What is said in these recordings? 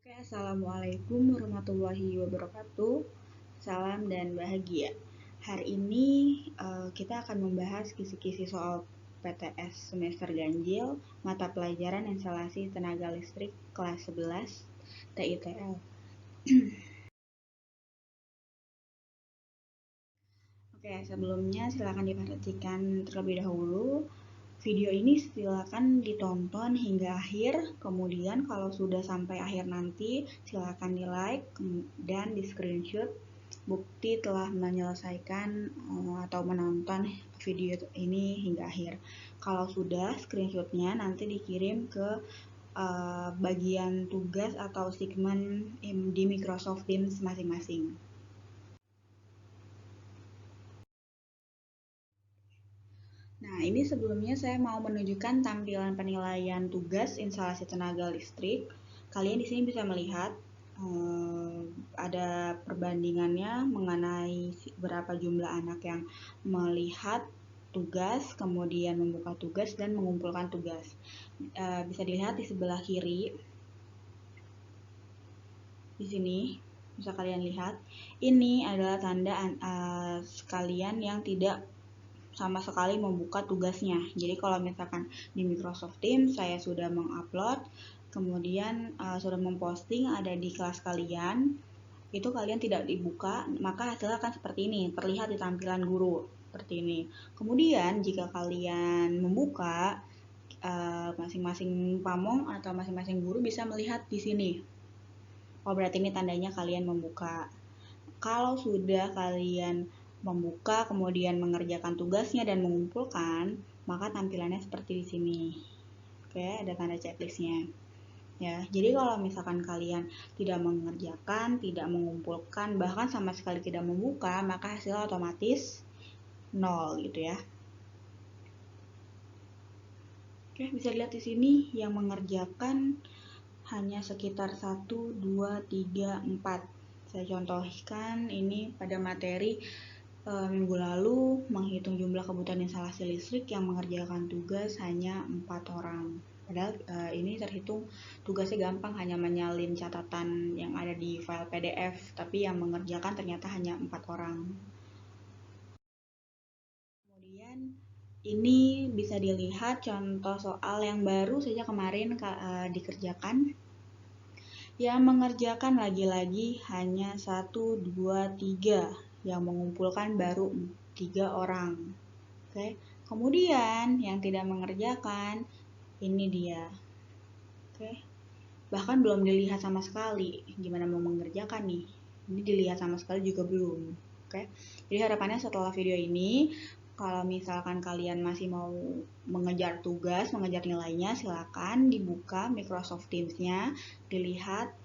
Oke, Assalamualaikum warahmatullahi wabarakatuh. Salam dan bahagia. Hari ini kita akan membahas kisi-kisi soal PTS semester ganjil, mata pelajaran instalasi tenaga listrik kelas 11 TITL. Oke, sebelumnya silakan diperhatikan terlebih dahulu. Video ini silakan ditonton hingga akhir, kemudian kalau sudah sampai akhir nanti silakan di like dan di screenshot bukti telah menyelesaikan atau menonton video ini hingga akhir. Kalau sudah, screenshotnya nanti dikirim ke bagian tugas atau segmen di Microsoft Teams masing-masing. Nah, ini sebelumnya saya mau menunjukkan tampilan penilaian tugas instalasi tenaga listrik. Kalian di sini bisa melihat ada perbandingannya mengenai berapa jumlah anak yang melihat tugas, kemudian membuka tugas dan mengumpulkan tugas. Bisa dilihat di sebelah kiri. Di sini bisa kalian lihat, ini adalah tanda kalian yang tidak sama sekali membuka tugasnya. Jadi kalau misalkan di Microsoft Teams saya sudah mengupload, kemudian sudah memposting ada di kelas kalian, itu kalian tidak dibuka, maka hasilnya akan seperti ini, terlihat di tampilan guru seperti ini. Kemudian jika kalian membuka, masing-masing pamong atau masing-masing guru bisa melihat di sini. Oh, berarti ini tandanya kalian membuka. Kalau sudah kalian membuka, kemudian mengerjakan tugasnya dan mengumpulkan, maka tampilannya seperti di sini. Oke, ada tanda checklistnya. Ya, jadi kalau misalkan kalian tidak mengerjakan, tidak mengumpulkan, bahkan sama sekali tidak membuka, maka hasilnya otomatis 0 gitu ya. Oke, bisa dilihat di sini yang mengerjakan hanya sekitar 1, 2, 3, 4. Saya contohkan ini pada materi minggu lalu menghitung jumlah kebutuhan instalasi listrik yang mengerjakan tugas hanya 4 orang. Padahal ini terhitung tugasnya gampang, hanya menyalin catatan yang ada di file PDF, tapi yang mengerjakan ternyata hanya 4 orang. Kemudian ini bisa dilihat contoh soal yang baru saja kemarin dikerjakan. Yang mengerjakan lagi-lagi hanya 1, 2, 3. Yang mengumpulkan baru 3 orang. Oke. Kemudian yang tidak mengerjakan ini dia. Oke. Bahkan belum dilihat sama sekali. Gimana mau mengerjakan nih? Ini dilihat sama sekali juga belum. Oke. Jadi harapannya setelah video ini, kalau misalkan kalian masih mau mengejar tugas, mengejar nilainya, silakan dibuka Microsoft Teams-nya, dilihat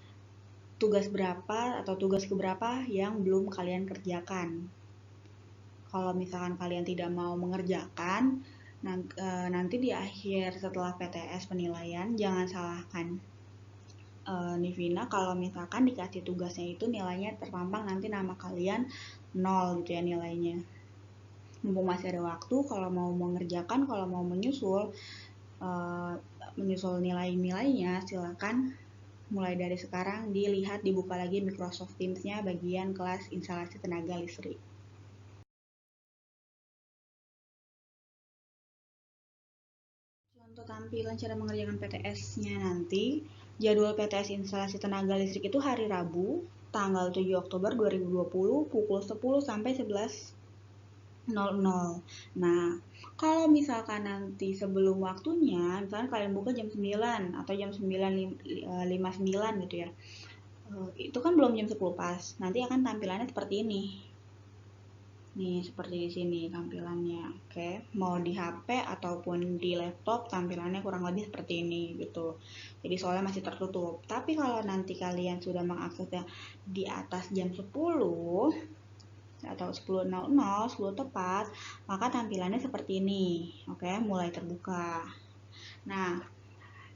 tugas berapa atau tugas keberapa yang belum kalian kerjakan. Kalau misalkan kalian tidak mau mengerjakan, nanti di akhir setelah PTS penilaian, jangan salahkan Nivina kalau misalkan dikasih tugasnya itu nilainya terpampang nanti nama kalian 0 gitu ya nilainya. Mumpung masih ada waktu, kalau mau mengerjakan, kalau mau menyusul nilai-nilainya, silakan mulai dari sekarang dilihat, dibuka lagi Microsoft Teams-nya bagian kelas instalasi tenaga listrik. Contoh tampilan cara mengerjakan PTS-nya nanti, jadwal PTS instalasi tenaga listrik itu hari Rabu, tanggal 7 Oktober 2020 pukul 10 sampai 11.00. Nah, kalau misalkan nanti sebelum waktunya, misalkan kalian buka jam 9 atau jam 9.59 gitu ya, itu kan belum jam 10 pas, nanti akan tampilannya seperti ini. Nih, seperti di sini tampilannya. Oke, mau di HP ataupun di laptop tampilannya kurang lebih seperti ini gitu. Jadi soalnya masih tertutup. Tapi kalau nanti kalian sudah mengaksesnya di atas jam 10 atau 10.00, 10 tepat, maka tampilannya seperti ini. Oke, mulai terbuka. Nah,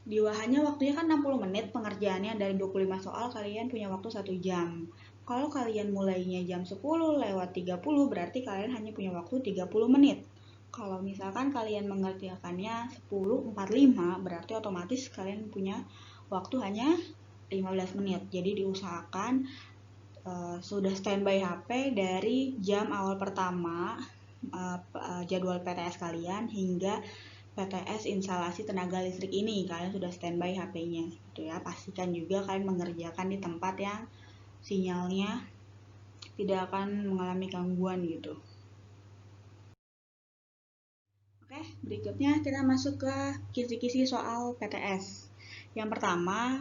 di wahannya waktunya kan 60 menit pengerjaannya, dari 25 soal kalian punya waktu 1 jam. Kalau kalian mulainya jam 10:30 berarti kalian hanya punya waktu 30 menit. Kalau misalkan kalian mengerjakannya 10:45 berarti otomatis kalian punya waktu hanya 15 menit. Jadi diusahakan sudah standby HP dari jam awal pertama jadwal PTS kalian hingga PTS instalasi tenaga listrik ini kalian sudah standby HP-nya gitu ya. Pastikan juga kalian mengerjakan di tempat yang sinyalnya tidak akan mengalami gangguan gitu. Oke, berikutnya kita masuk ke kisi-kisi soal PTS. Yang pertama,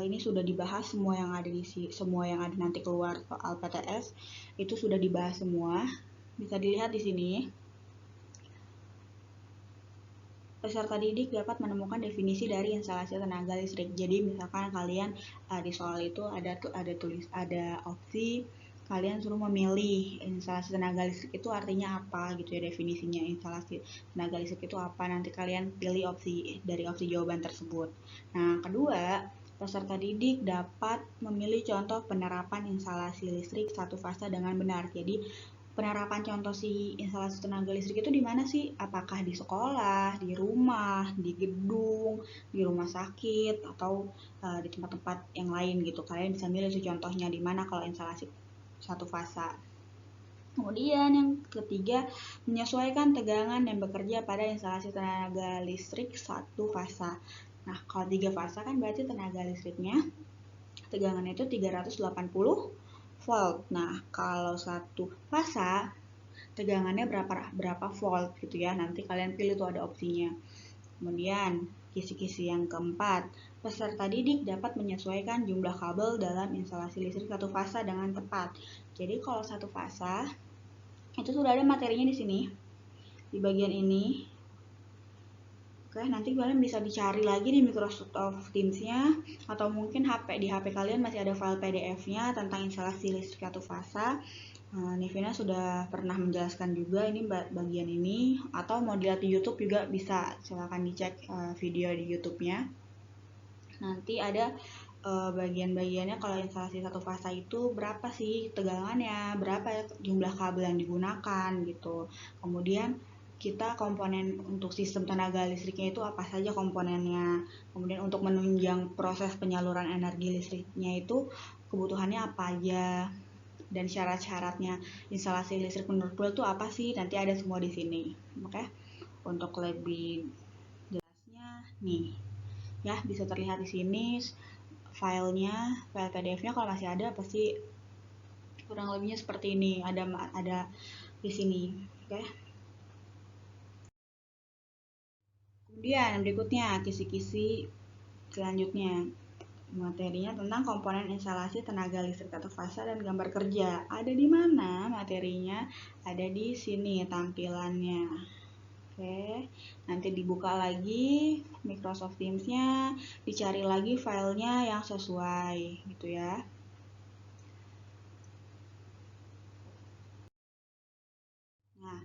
ini sudah dibahas semua yang ada semua yang ada nanti keluar soal PTS itu sudah dibahas semua. Bisa dilihat di sini. Peserta didik dapat menemukan definisi dari instalasi tenaga listrik. Jadi misalkan kalian di soal itu ada opsi kalian suruh memilih instalasi tenaga listrik itu artinya apa gitu ya, definisinya instalasi tenaga listrik itu apa, nanti kalian pilih opsi dari opsi jawaban tersebut. Nah, kedua, peserta didik dapat memilih contoh penerapan instalasi listrik satu fasa dengan benar. Jadi penerapan contoh si instalasi tenaga listrik itu di mana sih? Apakah di sekolah, di rumah, di gedung, di rumah sakit, atau di tempat-tempat yang lain gitu. Kalian bisa milih sih contohnya di mana kalau instalasi satu fasa. Kemudian yang ketiga, menyesuaikan tegangan yang bekerja pada instalasi tenaga listrik satu fasa. Nah, kalau 3 fasa kan berarti tenaga listriknya tegangannya itu 380 volt. Nah, kalau satu fasa tegangannya berapa volt gitu ya. Nanti kalian pilih tuh ada opsinya. Kemudian kisi-kisi yang keempat, peserta didik dapat menyesuaikan jumlah kabel dalam instalasi listrik satu fasa dengan tepat. Jadi kalau satu fasa itu sudah ada materinya di sini di bagian ini. Oke, nanti kalian bisa dicari lagi di Microsoft Teams-nya atau mungkin di HP kalian masih ada file PDF-nya tentang instalasi listrik satu fasa. Nivina sudah pernah menjelaskan juga ini bagian ini, atau mau dilihat di YouTube juga bisa, silahkan dicek video di YouTube-nya. Nanti ada bagian-bagiannya kalau instalasi satu fasa itu berapa sih tegangannya, berapa jumlah kabel yang digunakan gitu. Kemudian kita komponen untuk sistem tenaga listriknya itu apa saja komponennya. Kemudian untuk menunjang proses penyaluran energi listriknya itu kebutuhannya apa aja. Dan syarat-syaratnya instalasi listrik menurut Bel itu apa sih? Nanti ada semua di sini. Oke. Untuk lebih jelasnya nih. Ya, bisa terlihat di sini filenya, file PDF-nya kalau masih ada pasti kurang lebihnya seperti ini. Ada di sini. Oke. Kemudian berikutnya kisi-kisi selanjutnya. Materinya tentang komponen instalasi tenaga listrik satu fasa dan gambar kerja. Ada di mana materinya? Ada di sini tampilannya. Oke, nanti dibuka lagi Microsoft Teams-nya, dicari lagi filenya yang sesuai gitu ya. Nah,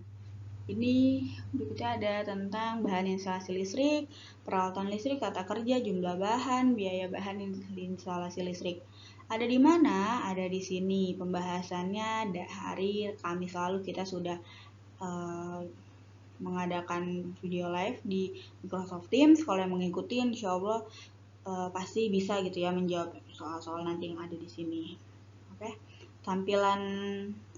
ini berikutnya ada tentang bahan instalasi listrik, peralatan listrik, tata kerja, jumlah bahan, biaya bahan instalasi listrik. Ada di mana? Ada di sini. Pembahasannya hari Kamis lalu kita sudah mengadakan video live di Microsoft Teams. Kalau yang mengikuti, insya Allah pasti bisa gitu ya menjawab soal-soal nanti yang ada di sini. Oke, tampilan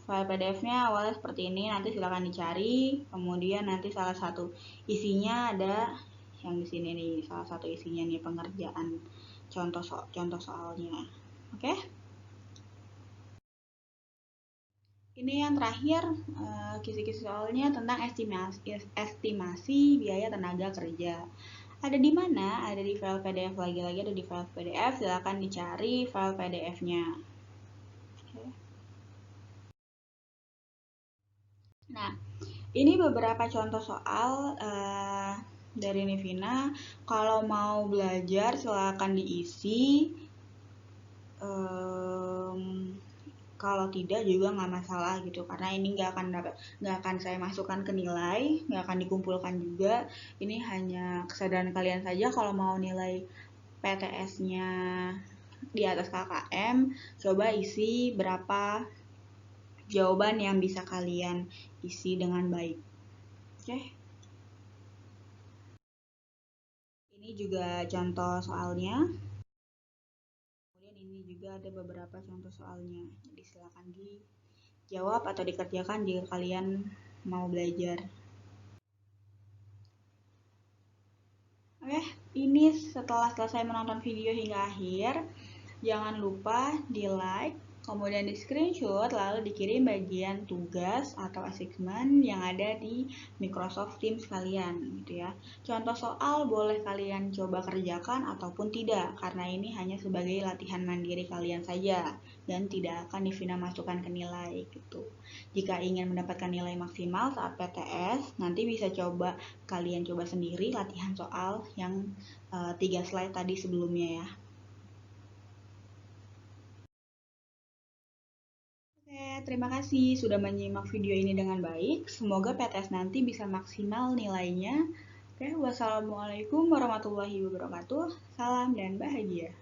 file PDF-nya awalnya seperti ini, nanti silakan dicari. Kemudian nanti salah satu isinya ada yang di sini nih, salah satu isinya nih pengerjaan contoh soalnya. Oke. Ini yang terakhir kisi-kisi soalnya tentang estimasi biaya tenaga kerja. Ada di mana? Ada di file PDF, lagi-lagi ada di file PDF. Silakan dicari file PDF-nya. Nah, ini beberapa contoh soal dari Nivina. Kalau mau belajar silakan diisi. Kalau tidak juga nggak masalah gitu, karena ini nggak akan saya masukkan ke nilai, nggak akan dikumpulkan juga. Ini hanya kesadaran kalian saja. Kalau mau nilai PTS-nya di atas KKM, coba isi berapa jawaban yang bisa kalian isi dengan baik. Oke. Ini juga contoh soalnya. Ini juga ada beberapa contoh soalnya, jadi silakan dijawab atau dikerjakan jika kalian mau belajar. Oke, ini setelah selesai menonton video hingga akhir, jangan lupa di like, kemudian di screenshot, lalu dikirim bagian tugas atau assignment yang ada di Microsoft Teams kalian, gitu ya. Contoh soal boleh kalian coba kerjakan ataupun tidak, karena ini hanya sebagai latihan mandiri kalian saja dan tidak akan Divina masukkan ke nilai, gitu. Jika ingin mendapatkan nilai maksimal saat PTS, nanti bisa kalian coba sendiri latihan soal yang 3 slide tadi sebelumnya ya. Oke, terima kasih sudah menyimak video ini dengan baik. Semoga PTS nanti bisa maksimal nilainya. Oke, wassalamualaikum warahmatullahi wabarakatuh. Salam dan bahagia.